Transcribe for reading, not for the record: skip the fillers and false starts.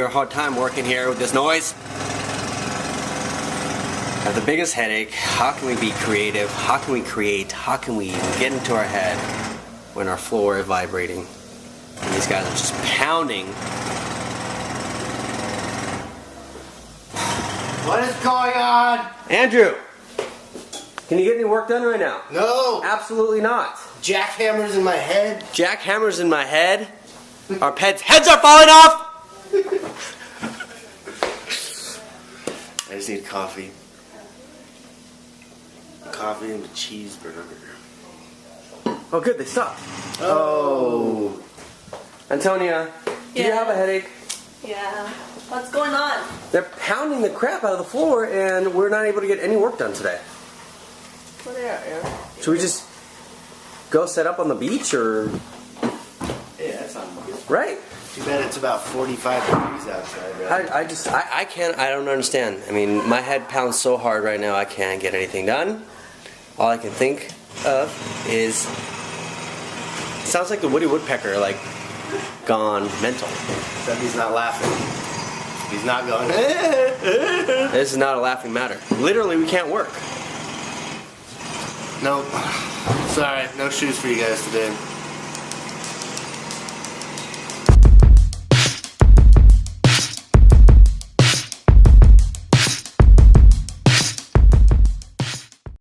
a hard time working here with this noise. I have the biggest headache. How can we be creative? How can we create? How can we get into our head when our floor is vibrating? And these guys are just pounding. What is going on? Andrew, can you get any work done right now? No. Absolutely not. Jackhammers in my head. Jackhammers in my head. Our pets' heads are falling off. I just need coffee. Coffee and a cheeseburger. Oh, good, they stopped. Oh. Antonia, do you have a headache? Yeah. What's going on? They're pounding the crap out of the floor, and we're not able to get any work done today. What are you? Should we just go set up on the beach, or? Yeah, that sounds good. Right. Too bad it's about 45 degrees outside, right? I can't, I don't understand. I mean, my head pounds so hard right now, I can't get anything done. All I can think of is, it sounds like the Woody Woodpecker, like, gone mental. Except he's not laughing. He's not going, This is not a laughing matter. Literally, we can't work. Nope. Sorry, no shoes for you guys today.